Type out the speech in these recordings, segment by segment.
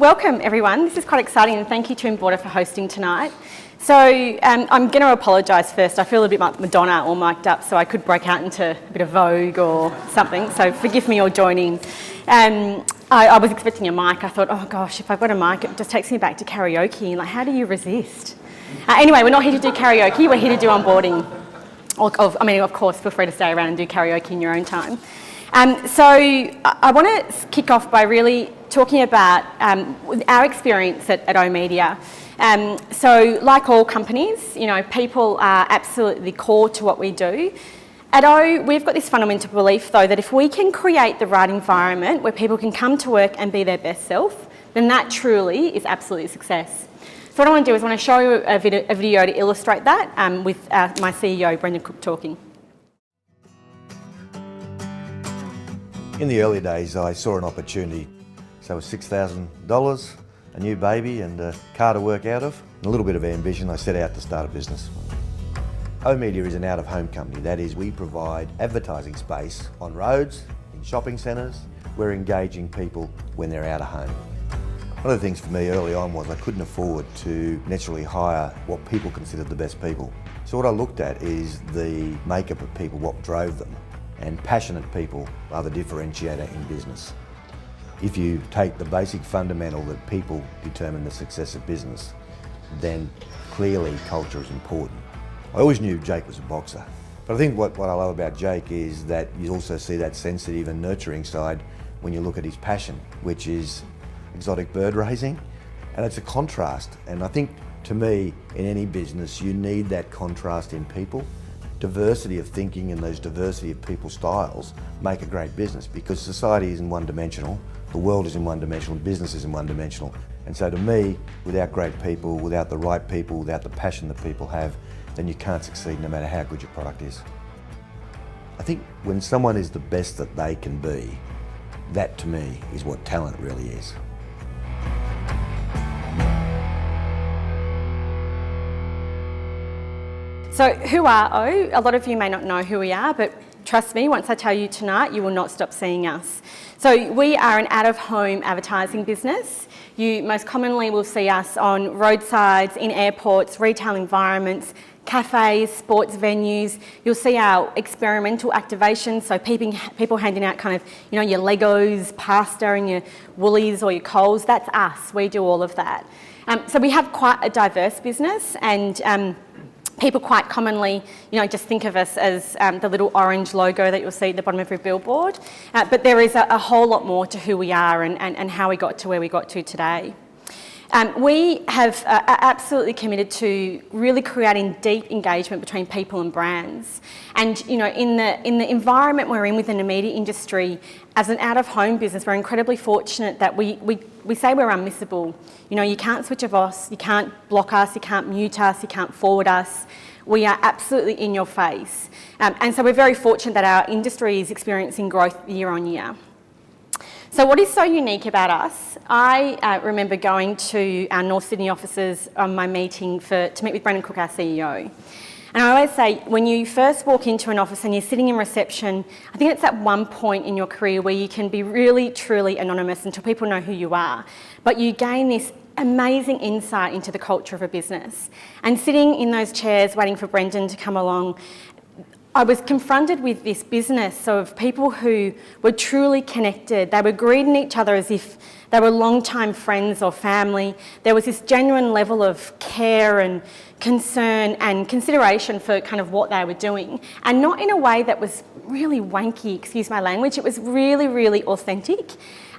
Welcome everyone, this is quite exciting and thank you to Enboarder for hosting tonight. So I'm going to apologise first, I feel a bit like Madonna all mic'd up so I could break out into a bit of Vogue or something, so forgive me all joining. I was expecting a mic, I thought, oh gosh, if I've got a mic it just takes me back to karaoke, and like how do you resist? Anyway, we're not here to do karaoke, we're here to do onboarding. Of course, feel free to stay around and do karaoke in your own time. So I want to kick off by really talking about our experience at oOh Media. So like all companies, you know, people are absolutely core to what we do. At oOh, we've got this fundamental belief though that if we can create the right environment where people can come to work and be their best self, then that truly is absolutely a success. So what I want to do is I want to show you a video to illustrate that with my CEO, Brendan Cook, talking. In the early days, I saw an opportunity. So it was $6,000, a new baby and a car to work out of, and a little bit of ambition. I set out to start a business. oOh Media is an out-of-home company. That is, we provide advertising space on roads, in shopping centres. We're engaging people when they're out of home. One of the things for me early on was I couldn't afford to necessarily hire what people considered the best people. So what I looked at is the makeup of people, what drove them. And passionate people are the differentiator in business. If you take the basic fundamental that people determine the success of business, then clearly culture is important. I always knew Jake was a boxer, but I think what I love about Jake is that you also see that sensitive and nurturing side when you look at his passion, which is exotic bird raising, and it's a contrast. And I think to me, in any business, you need that contrast in people. Diversity of thinking and those diversity of people styles make a great business, because society isn't one-dimensional, the world isn't one-dimensional, business isn't one-dimensional. And so to me, without great people, without the right people, without the passion that people have, then you can't succeed no matter how good your product is. I think when someone is the best that they can be, that to me is what talent really is. So who are oOh? A lot of you may not know who we are, but trust me, once I tell you tonight, you will not stop seeing us. So we are an out-of-home advertising business. You most commonly will see us on roadsides, in airports, retail environments, cafes, sports venues. You'll see our experimental activations, so people handing out kind of, you know, your Legos, pasta and your Woolies or your Coles. That's us, we do all of that. So we have quite a diverse business, and people quite commonly, you know, just think of us as the little orange logo that you'll see at the bottom of every billboard. But there is a whole lot more to who we are and how we got to where we got to today. We have absolutely committed to really creating deep engagement between people and brands. And you know, in the environment we're in within the media industry, as an out-of-home business, we're incredibly fortunate that we say we're unmissable. You know, you can't switch off us, you can't block us, you can't mute us, you can't forward us. We are absolutely in your face. And so we're very fortunate that our industry is experiencing growth year on year. So what is so unique about us, I remember going to our North Sydney offices on my meeting to meet with Brendan Cook, our CEO. And I always say, when you first walk into an office and you're sitting in reception, I think it's at one point in your career where you can be really, truly anonymous until people know who you are. But you gain this amazing insight into the culture of a business. And sitting in those chairs waiting for Brendan to come along, I was confronted with this business of people who were truly connected. They were greeting each other as if they were long-time friends or family. There was this genuine level of care and concern and consideration for kind of what they were doing, and not in a way that was really wanky, excuse my language. It was really, really authentic.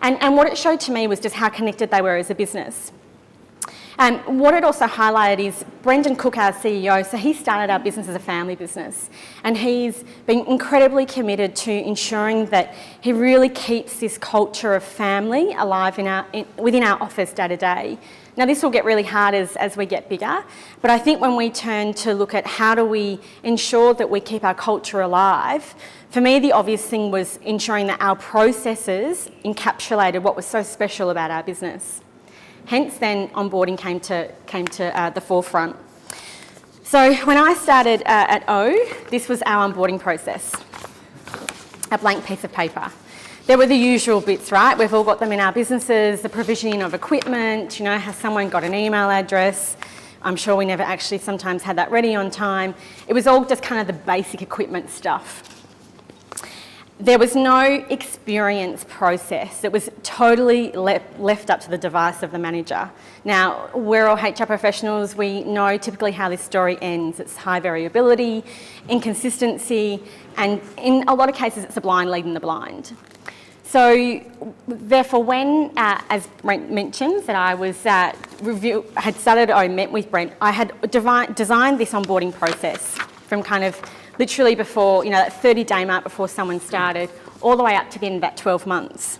And what it showed to me was just how connected they were as a business. And what it also highlighted is Brendan Cook, our CEO, so he started our business as a family business, and he's been incredibly committed to ensuring that he really keeps this culture of family alive within our office day to day. Now this will get really hard as we get bigger, but I think when we turn to look at how do we ensure that we keep our culture alive, for me the obvious thing was ensuring that our processes encapsulated what was so special about our business. Hence then onboarding came to the forefront. So when I started at oOh, this was our onboarding process. a blank piece of paper. There were the usual bits, right? We've all got them in our businesses, the provisioning of equipment, has someone got an email address? I'm sure we never actually sometimes had that ready on time. It was all just kind of the basic equipment stuff. There was no experience process. It was totally left up to the device of the manager. Now, we're all HR professionals. We know typically how this story ends. It's high variability, inconsistency, and in a lot of cases, it's a blind leading the blind. So, therefore, when, as Brent mentioned, that I was met with Brent, I had designed this onboarding process from kind of literally before, that 30-day mark before someone started, all the way up to the end of that 12 months.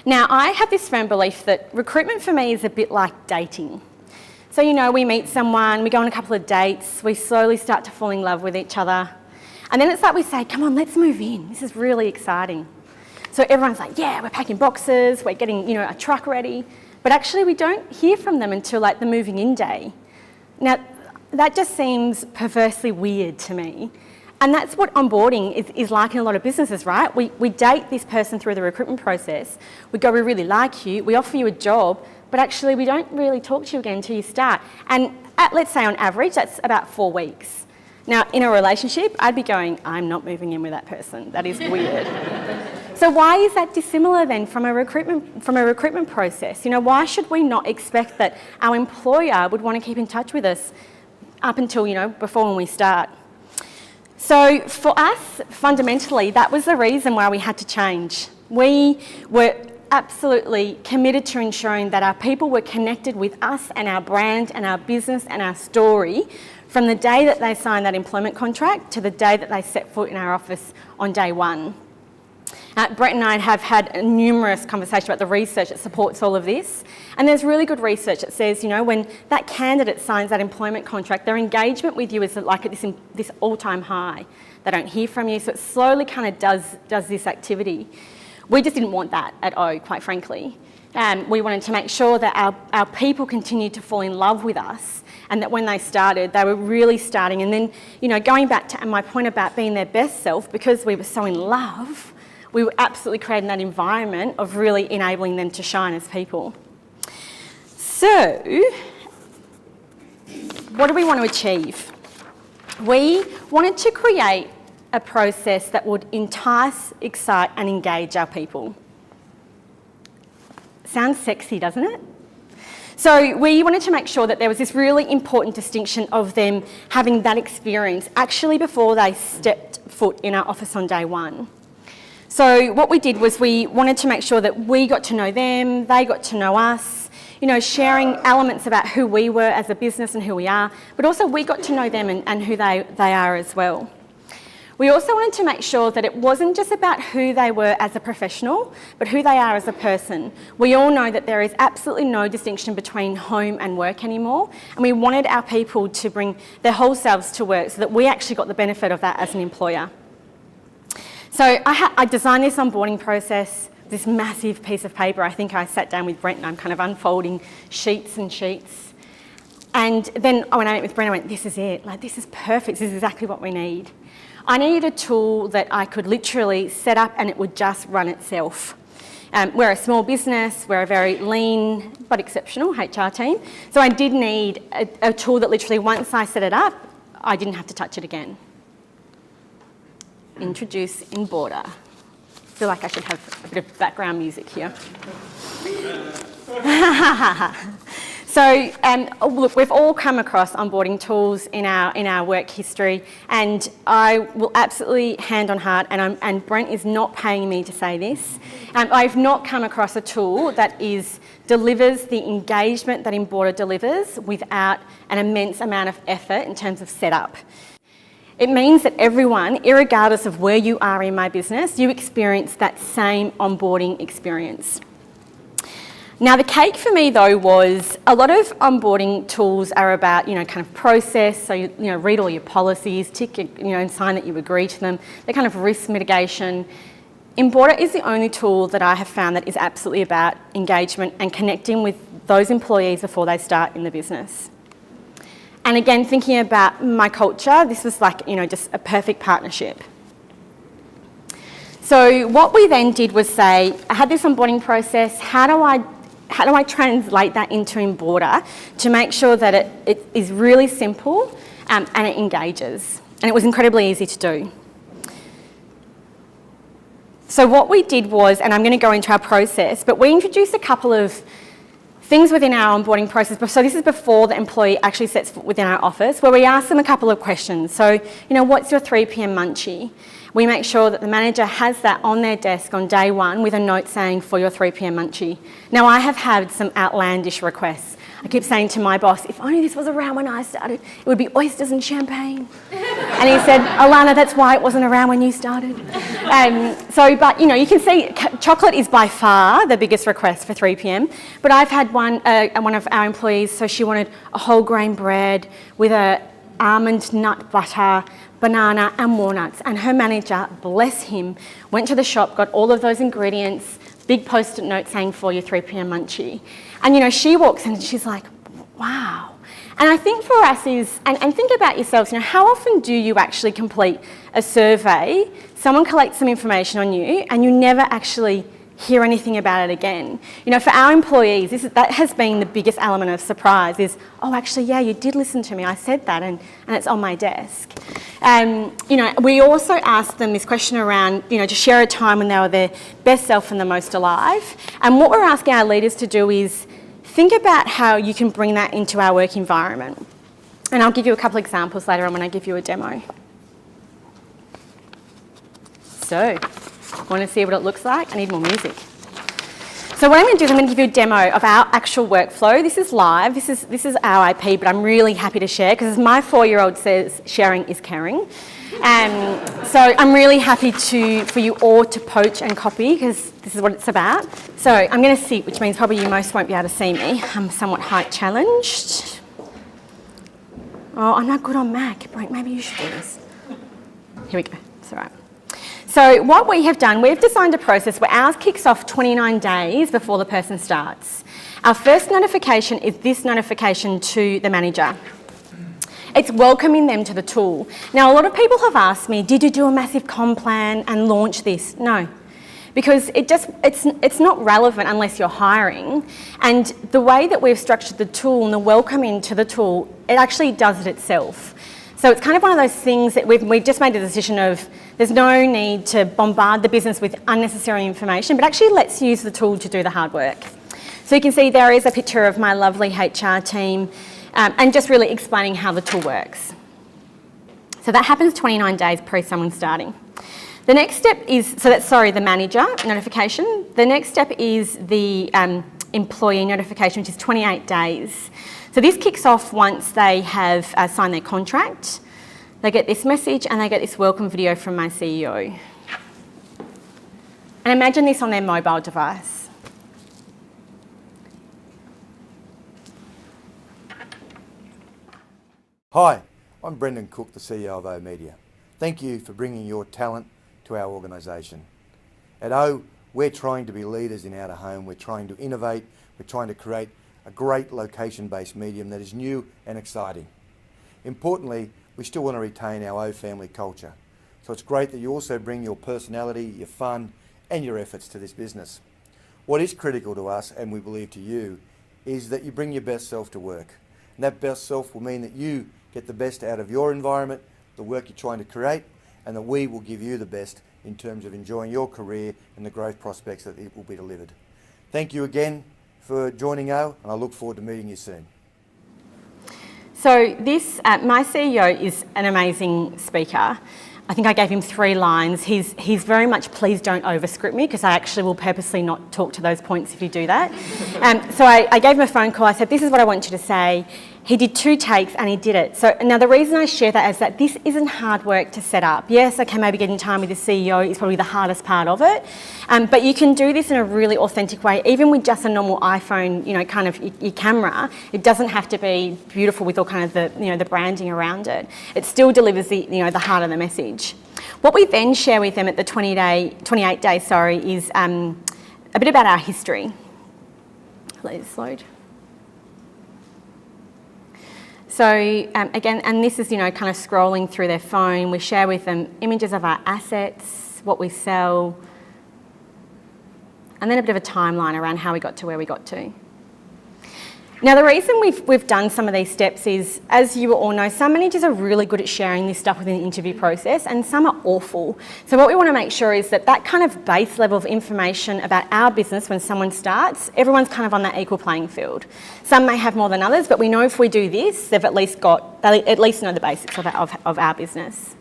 Now, I have this firm belief that recruitment for me is a bit like dating. So, we meet someone, we go on a couple of dates, we slowly start to fall in love with each other. And then it's like we say, come on, let's move in. This is really exciting. So everyone's like, yeah, we're packing boxes, we're getting, a truck ready. But actually we don't hear from them until like the moving in day. Now, that just seems perversely weird to me. And that's what onboarding is like in a lot of businesses, right? We date this person through the recruitment process. We go, we really like you, we offer you a job, but actually we don't really talk to you again until you start. And let's say on average, that's about 4 weeks. Now, in a relationship, I'd be going, I'm not moving in with that person. That is weird. So why is that dissimilar then from a recruitment process? Why should we not expect that our employer would want to keep in touch with us up until, before when we start? So for us, fundamentally, that was the reason why we had to change. We were absolutely committed to ensuring that our people were connected with us and our brand and our business and our story from the day that they signed that employment contract to the day that they set foot in our office on day one. Brett and I have had numerous conversations about the research that supports all of this. And there's really good research that says, when that candidate signs that employment contract, their engagement with you is like at this all-time high. They don't hear from you, so it slowly kind of does this activity. We just didn't want that at oOh, quite frankly. We wanted to make sure that our people continued to fall in love with us and that when they started, they were really starting. And then, going back to my point about being their best self, because we were so in love, we were absolutely creating that environment of really enabling them to shine as people. So, what do we want to achieve? We wanted to create a process that would entice, excite and engage our people. Sounds sexy, doesn't it? So we wanted to make sure that there was this really important distinction of them having that experience actually before they stepped foot in our office on day one. So what we did was we wanted to make sure that we got to know them, they got to know us, sharing elements about who we were as a business and who we are, but also we got to know them and who they are as well. We also wanted to make sure that it wasn't just about who they were as a professional, but who they are as a person. We all know that there is absolutely no distinction between home and work anymore, and we wanted our people to bring their whole selves to work so that we actually got the benefit of that as an employer. So I designed this onboarding process, this massive piece of paper. I think I sat down with Brent and I'm kind of unfolding sheets and sheets. And then when I met with Brent, I went, this is it. This is perfect. This is exactly what we need. I needed a tool that I could literally set up and it would just run itself. We're a small business, we're a very lean but exceptional HR team. So I did need a tool that literally once I set it up, I didn't have to touch it again. Introduce Enboarder. I feel like I should have a bit of background music here. So, look, we've all come across onboarding tools in our work history, and I will absolutely, hand on heart, and Brent is not paying me to say this, I've not come across a tool that delivers the engagement that Enboarder delivers without an immense amount of effort in terms of setup. It means that everyone, irregardless of where you are in my business, you experience that same onboarding experience. Now, the cake for me, though, was a lot of onboarding tools are about, kind of process. So, read all your policies, tick, and sign that you agree to them. They're kind of risk mitigation. Enboarder is the only tool that I have found that is absolutely about engagement and connecting with those employees before they start in the business. And again, thinking about my culture, this was like, just a perfect partnership. So what we then did was say, I had this onboarding process, how do I translate that into Enboarder to make sure that it is really simple and it engages? And it was incredibly easy to do. So what we did was, and I'm going to go into our process, but we introduced a couple of things within our onboarding process. So this is before the employee actually sets foot within our office, where we ask them a couple of questions. So, what's your 3 p.m. munchie? We make sure that the manager has that on their desk on day one with a note saying for your 3 p.m. munchie. Now, I have had some outlandish requests. I keep saying to my boss, if only this was around when I started, it would be oysters and champagne. And he said, Alana, that's why it wasn't around when you started. But you can see chocolate is by far the biggest request for 3 p.m. But I've had one of our employees, so she wanted a whole grain bread with a almond nut butter, banana and walnuts. And her manager, bless him, went to the shop, got all of those ingredients, big post-it note saying for your 3 p.m. munchie. And she walks in and she's like, wow. And I think for us is, and think about yourselves, how often do you actually complete a survey, someone collects some information on you and you never actually hear anything about it again? For our employees, that has been the biggest element of surprise is, oh, actually, yeah, you did listen to me. I said that and it's on my desk. We also asked them this question around, to share a time when they were their best self and the most alive. And what we're asking our leaders to do is think about how you can bring that into our work environment. And I'll give you a couple of examples later on when I give you a demo. So, want to see what it looks like? I need more music. So what I'm going to do is I'm going to give you a demo of our actual workflow. This is live. This is our IP, but I'm really happy to share because as my 4-year-old says, sharing is caring. So I'm really happy for you all to poach and copy because this is what it's about. So I'm going to sit, which means probably you most won't be able to see me. I'm somewhat height challenged. Oh, I'm not good on Mac. Maybe you should do this. Here we go. It's all right. So what we have done, we've designed a process where ours kicks off 29 days before the person starts. Our first notification is this notification to the manager. It's welcoming them to the tool. Now, a lot of people have asked me, did you do a massive comm plan and launch this? No, because it's not relevant unless you're hiring. And the way that we've structured the tool and the welcome into the tool, it actually does it itself. So it's kind of one of those things that we've just made a decision of there's no need to bombard the business with unnecessary information, but actually let's use the tool to do the hard work. So you can see there is a picture of my lovely HR team and just really explaining how the tool works. So that happens 29 days pre someone starting. The next step is, the manager notification. The next step is the employee notification, which is 28 days. So this kicks off once they have signed their contract. They get this message and they get this welcome video from my CEO. And imagine this on their mobile device. Hi, I'm Brendan Cook, the CEO of oOh Media. Thank you for bringing your talent to our organisation. At oOh, we're trying to be leaders in out of home. We're trying to innovate. We're trying to create a great location-based medium that is new and exciting. Importantly, we still want to retain our oOh family culture. So it's great that you also bring your personality, your fun, and your efforts to this business. What is critical to us, and we believe to you, is that you bring your best self to work. And that best self will mean that you get the best out of your environment, the work you're trying to create, and that we will give you the best in terms of enjoying your career and the growth prospects that it will be delivered. Thank you again for joining oOh, and I look forward to meeting you soon. So this, my CEO is an amazing speaker. I think I gave him 3 lines. He's very much, please don't overscript me, because I actually will purposely not talk to those points if you do that. So I gave him a phone call. I said, this is what I want you to say. He did 2 takes and he did it. So now the reason I share that is that this isn't hard work to set up. Yes, okay, maybe getting time with the CEO is probably the hardest part of it. But you can do this in a really authentic way, even with just a normal iPhone, kind of your camera. It doesn't have to be beautiful with all kind of the, the branding around it. It still delivers the, the heart of the message. What we then share with them at the 28 days, is a bit about our history. Please load. So again, and this is, kind of scrolling through their phone. We share with them images of our assets. what we sell, and then a bit of a timeline around how we got to where we got to. Now, the reason we've done some of these steps is, as you all know, some managers are really good at sharing this stuff within the interview process and some are awful. So what we want to make sure is that kind of base level of information about our business when someone starts, everyone's kind of on that equal playing field. Some may have more than others, but we know if we do this, they've at least know the basics of our business.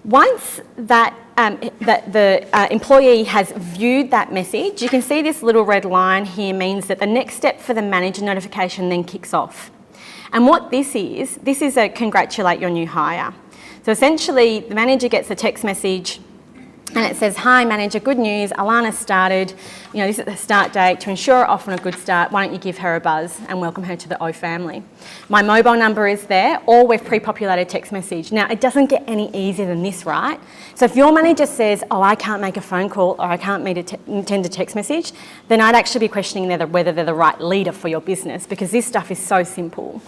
Once that the employee has viewed that message, you can see this little red line here means that the next step for the manager notification then kicks off. And what this is a congratulate your new hire. So essentially, the manager gets a text message and it says, "Hi manager, good news, Alana started. This is the start date. To ensure off on a good start, why don't you give her a buzz and welcome her to the oOh family. My mobile number is there, or we've pre-populated text message." Now, it doesn't get any easier than this, right? So if your manager says, "Oh, I can't make a phone call or I can't attend a text message," then I'd actually be questioning whether they're the right leader for your business, because this stuff is so simple.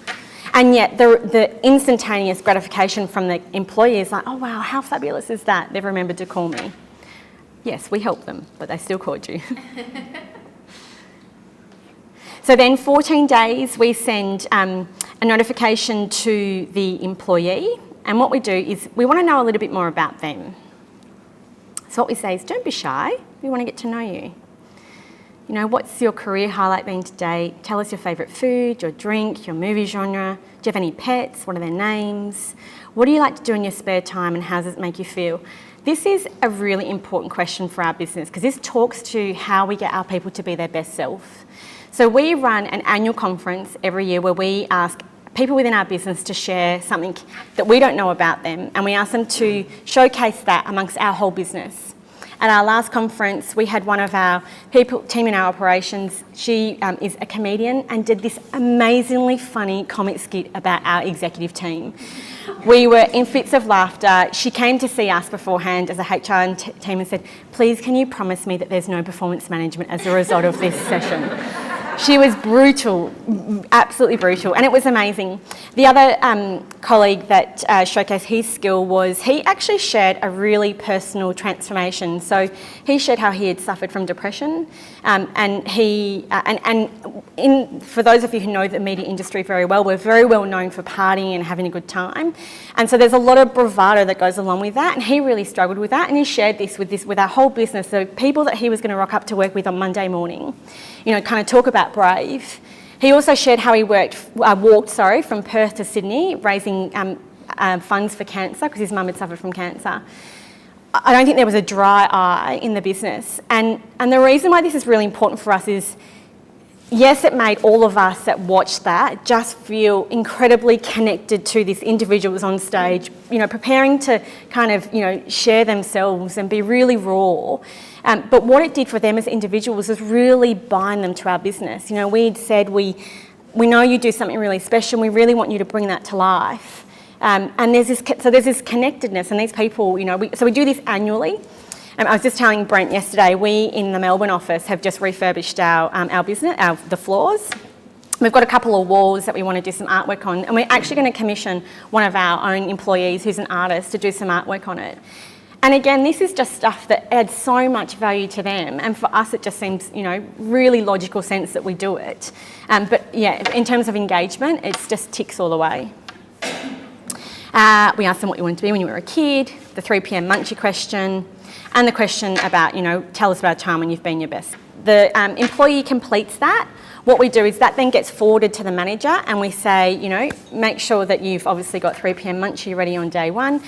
And yet the instantaneous gratification from the employee is like, "Oh wow, how fabulous is that? They've remembered to call me." Yes, we helped them, but they still called you. So then 14 days, we send a notification to the employee. And what we do is we want to know a little bit more about them. So what we say is, don't be shy. We want to get to know you. What's your career highlight been to date? Tell us your favourite food, your drink, your movie genre. Do you have any pets? What are their names? What do you like to do in your spare time and how does it make you feel? This is a really important question for our business because this talks to how we get our people to be their best self. So we run an annual conference every year where we ask people within our business to share something that we don't know about them, and we ask them to showcase that amongst our whole business. At our last conference, we had one of our team in our operations. She is a comedian and did this amazingly funny comic skit about our executive team. We were in fits of laughter. She came to see us beforehand as a HR team and said, "Please, can you promise me that there's no performance management as a result of this session?" She was brutal, absolutely brutal, and it was amazing. The other colleague that showcased his skill was he actually shared a really personal transformation. So he shared how he had suffered from depression, for those of you who know the media industry very well, we're very well known for partying and having a good time, and so there's a lot of bravado that goes along with that, and he really struggled with that, and he shared this with our whole business, the people that he was going to rock up to work with on Monday morning. Kind of talk about brave. He also shared how he walked from Perth to Sydney, raising funds for cancer because his mum had suffered from cancer. I don't think there was a dry eye in the business. And the reason why this is really important for us is, yes, it made all of us that watched that just feel incredibly connected to this individual who's on stage, preparing to kind of, share themselves and be really raw. But what it did for them as individuals was really bind them to our business. We'd said, we know you do something really special, and we really want you to bring that to life. And there's this connectedness, and these people, so we do this annually. I was just telling Brent yesterday, we in the Melbourne office have just refurbished our business, the floors. We've got a couple of walls that we want to do some artwork on, and we're actually going to commission one of our own employees who's an artist to do some artwork on it. And again, this is just stuff that adds so much value to them, and for us it just seems, really logical sense that we do it. But yeah, in terms of engagement, it's just ticks all the way. We asked them what you wanted to be when you were a kid, the 3 p.m. munchie question, and the question about, tell us about a time when you've been your best. The employee completes that. What we do is that then gets forwarded to the manager, and we say, make sure that you've obviously got 3 p.m. munchie ready on day one,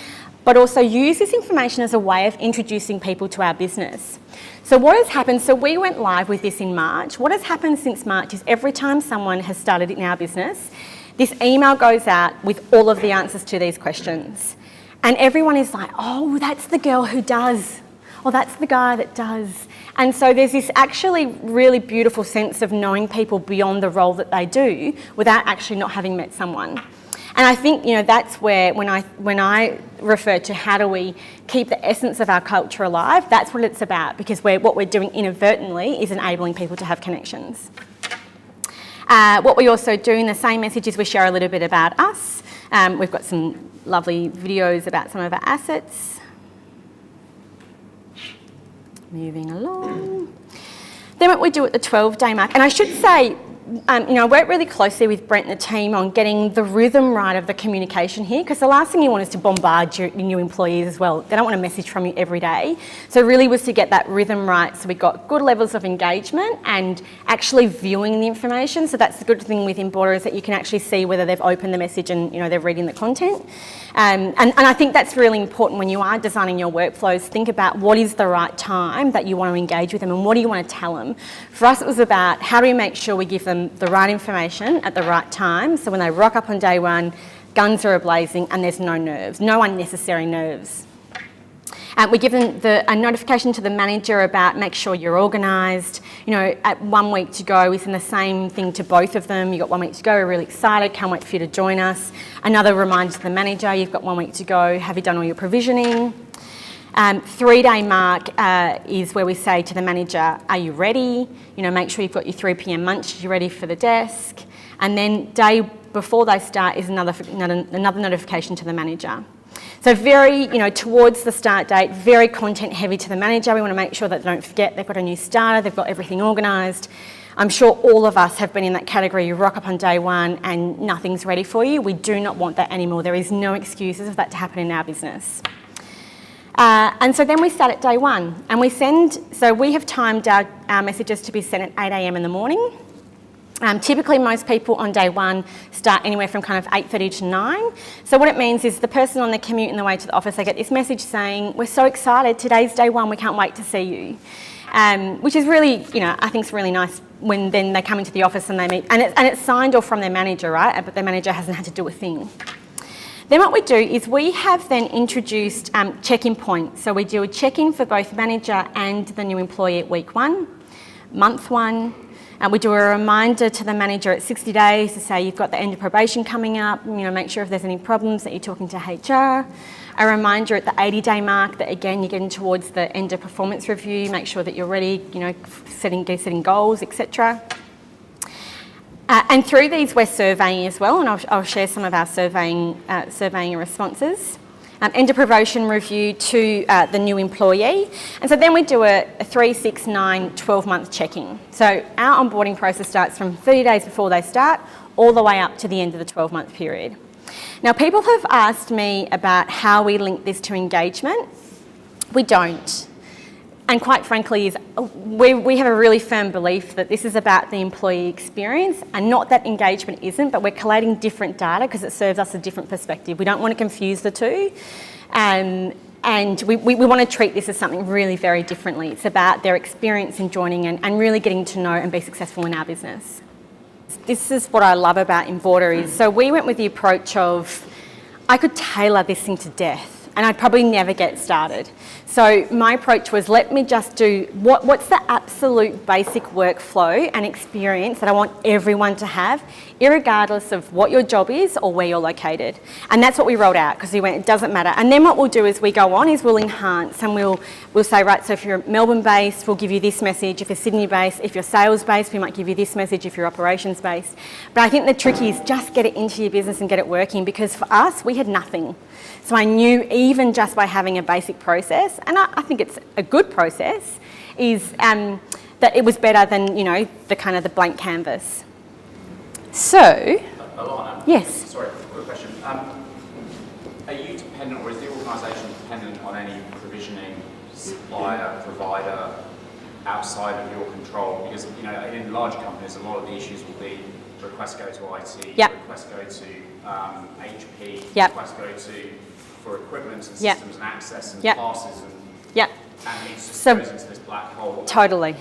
but also use this information as a way of introducing people to our business. So what has happened, so we went live with this in March. What has happened since March is every time someone has started in our business, this email goes out with all of the answers to these questions. And everyone is like, "Oh, that's the girl who does," or "That's the guy that does." And so there's this actually really beautiful sense of knowing people beyond the role that they do without actually not having met someone. And I think, that's where, when I refer to how do we keep the essence of our culture alive, that's what it's about, because what we're doing inadvertently is enabling people to have connections. What we also do in the same message is we share a little bit about us. We've got some lovely videos about some of our assets. Moving along. Then what we do at the 12-day mark, and I should say, I work really closely with Brent and the team on getting the rhythm right of the communication here, because the last thing you want is to bombard your new employees as well. They don't want a message from you every day. So really was to get that rhythm right, so we got good levels of engagement and actually viewing the information. So that's the good thing with Enboarder, is that you can actually see whether they've opened the message and they're reading the content. And I think that's really important when you are designing your workflows. Think about what is the right time that you want to engage with them and what do you want to tell them. For us, it was about how do we make sure we give them the right information at the right time, so when they rock up on day one, guns are a-blazing and there's no nerves, no unnecessary nerves. We give them a notification to the manager about make sure you're organised. At 1 week to go, we send the same thing to both of them. You've got 1 week to go, we're really excited, can't wait for you to join us. Another reminder to the manager, you've got 1 week to go, have you done all your provisioning? 3-day mark is where we say to the manager, are you ready? Make sure you've got your 3 p.m. lunch, you're ready for the desk. And then day before they start is another notification to the manager. So very, towards the start date, very content heavy to the manager. We want to make sure that they don't forget they've got a new starter, they've got everything organised. I'm sure all of us have been in that category. You rock up on day one and nothing's ready for you. We do not want that anymore. There is no excuses for that to happen in our business. And so then we start at day one and we have timed our messages to be sent at 8 a.m. in the morning. Typically most people on day one start anywhere from kind of 8:30 to 9. So what it means is the person on the commute on the way to the office, they get this message saying, we're so excited, today's day one, we can't wait to see you. Which is really, I think it's really nice when then they come into the office and they meet, and it's signed off from their manager, right? But their manager hasn't had to do a thing. Then what we do is we have then introduced check-in points. So we do a check-in for both manager and the new employee at week 1, month 1. We do a reminder to the manager at 60 days to say you've got the end of probation coming up, make sure if there's any problems that you're talking to HR. A reminder at the 80-day mark that again you're getting towards the end of performance review, make sure that you're ready, setting goals, etc. And through these we're surveying as well, and I'll share some of our surveying responses. End of promotion review to the new employee. And so then we do a 3, 6, 9, 12-month check-in. So our onboarding process starts from 30 days before they start all the way up to the end of the 12-month period. Now people have asked me about how we link this to engagement. We don't. And quite frankly, we have a really firm belief that this is about the employee experience, and not that engagement isn't, but we're collating different data because it serves us a different perspective. We don't want to confuse the two. And we want to treat this as something really very differently. It's about their experience in joining and really getting to know and be successful in our business. This is what I love about Enboarder is, so we went with the approach of, I could tailor this thing to death and I'd probably never get started. So my approach was, let me just do, what's the absolute basic workflow and experience that I want everyone to have, irregardless of what your job is or where you're located. And that's what we rolled out, because we went, it doesn't matter. And then what we'll do as we go on is we'll enhance, and we'll say, right, so if you're Melbourne-based, we'll give you this message. If you're Sydney-based, if you're sales-based, we might give you this message if you're operations-based. But I think the trick is just get it into your business and get it working, because for us, we had nothing. So I knew even just by having a basic process, and I think it's a good process, is that it was better than, the kind of the blank canvas. So, Alana, yes. Sorry, quick question. Are you dependent, or is the organisation dependent on any provisioning, supplier, provider outside of your control? Because in large companies, a lot of the issues will be requests go to IT, yep. requests go to HP, yep. requests go to for equipment and systems and access and passes and it just goes into this black hole. Totally.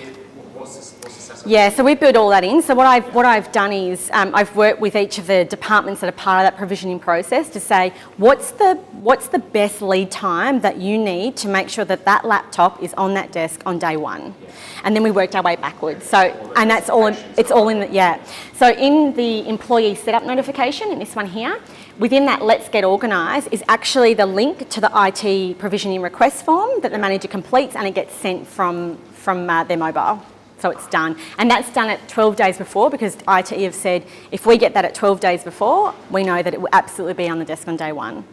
What's the setup? Yeah, so we built all that in. So what I've done is I've worked with each of the departments that are part of that provisioning process to say what's the best lead time that you need to make sure that that laptop is on that desk on day one. Yeah. And then we worked our way backwards. So, and that's all, it's all in the, So in the employee setup notification, in this one here, within that Let's Get Organised is actually the link to the IT provisioning request form that the manager completes, and it gets sent from their mobile. So it's done. And that's done at 12 days before, because IT have said, if we get that at 12 days before, we know that it will absolutely be on the desk on day one.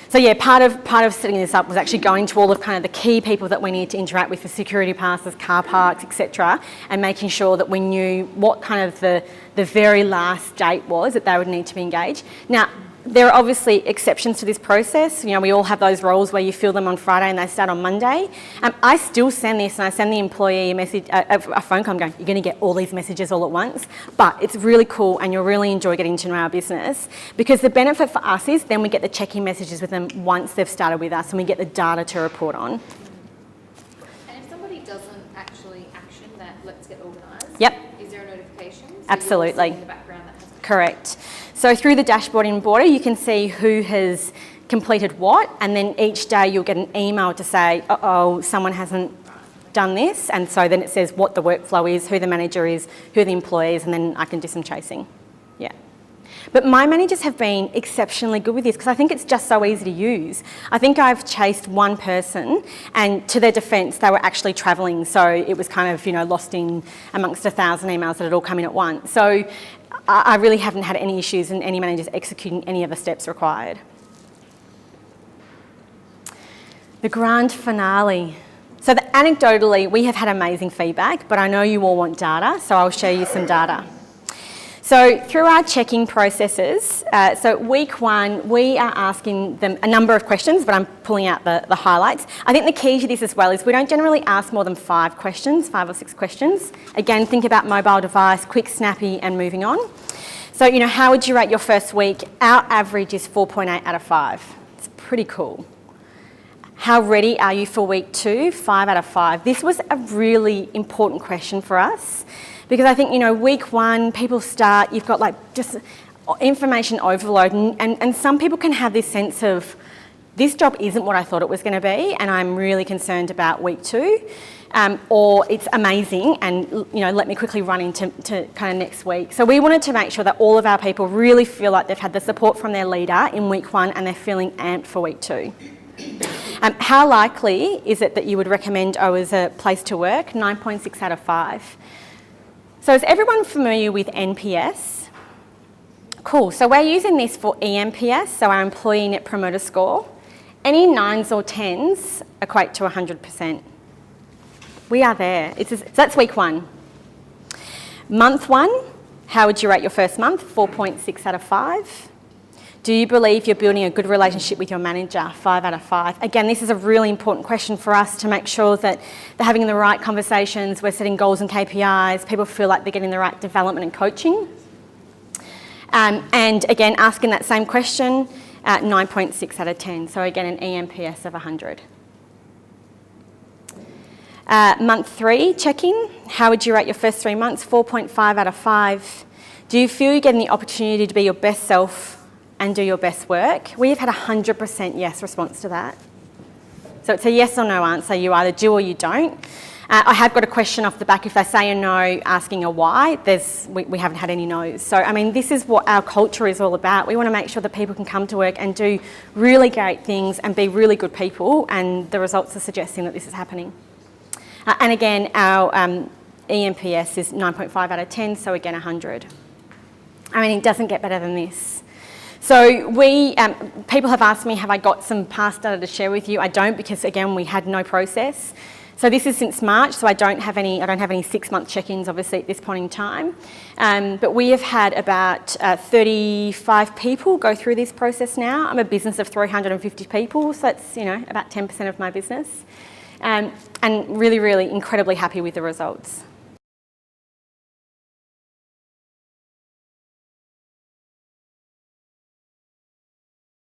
So yeah, part of setting this up was actually going to all of kind of the key people that we need to interact with for security passes, car parks, etc., and making sure that we knew what kind of the very last date was that they would need to be engaged. Now, there are obviously exceptions to this process. You know, we all have those roles where you fill them on Friday and they start on Monday. I still send this, and I send the employee a message, a phone call. I'm going, you're going to get all these messages all at once, but it's really cool and you'll really enjoy getting to know our business, because the benefit for us is then we get the check-in messages with them once they've started with us, and we get the data to report on. And if somebody doesn't actually action that let's get organised, Yep. is there a notification? So Absolutely. you'll see in the background that hasn't. Correct. So through the dashboard in Enboarder, you can see who has completed what, and then each day you'll get an email to say, uh-oh, someone hasn't done this, and so then it says what the workflow is, who the manager is, who the employee is, and then I can do some chasing. Yeah. But my managers have been exceptionally good with this, because I think it's just so easy to use. I think I've chased one person, and to their defence, they were actually travelling, so it was kind of, you know, lost in amongst 1,000 emails that had all come in at once. So I really haven't had any issues in any managers executing any of the steps required. The grand finale. So anecdotally, we have had amazing feedback, but I know you all want data, so I'll show you some data. So through our checking processes, so week 1, we are asking them a number of questions, but I'm pulling out the highlights. I think the key to this as well is we don't generally ask more than 5 questions, 5 or 6 questions. Again, think about mobile device, quick, snappy, and moving on. So, you know, how would you rate your first week? Our average is 4.8 out of 5. It's pretty cool. How ready are you for week 2? 5 out of 5. This was a really important question for us, because I think, you know, week 1, people start, you've got like just information overload, and some people can have this sense of, this job isn't what I thought it was going to be, and I'm really concerned about week 2, or it's amazing, and, you know, let me quickly run into kind of next week. So we wanted to make sure that all of our people really feel like they've had the support from their leader in week 1 and they're feeling amped for week 2. How likely is it that you would recommend oOh as a place to work? 9.6 out of 5. So is everyone familiar with NPS? Cool, so we're using this for ENPS, so our Employee Net Promoter Score. Any 9s or 10s equate to 100%. We are there. So that's week 1. Month 1, how would you rate your first month? 4.6 out of 5. Do you believe you're building a good relationship with your manager? 5 out of 5. Again, this is a really important question for us to make sure that they're having the right conversations, we're setting goals and KPIs, people feel like they're getting the right development and coaching. And again, asking that same question, 9.6 out of 10. So again, an ENPS of 100. Month 3, check-in. How would you rate your first 3 months? 4.5 out of 5. Do you feel you're getting the opportunity to be your best self and do your best work? We have had 100% yes response to that. So it's a yes or no answer. You either do or you don't. I have got a question off the back. If they say a no, asking a why, we haven't had any no's. So, I mean, this is what our culture is all about. We want to make sure that people can come to work and do really great things and be really good people, and the results are suggesting that this is happening. And again, our ENPS is 9.5 out of 10, so again, 100. I mean, it doesn't get better than this. So people have asked me, have I got some past data to share with you? I don't, because again, we had no process. So this is since March, so I don't have any 6-month check-ins, obviously, at this point in time. But we have had about 35 people go through this process now. I'm a business of 350 people, so that's, you know, about 10% of my business. And really, really incredibly happy with the results.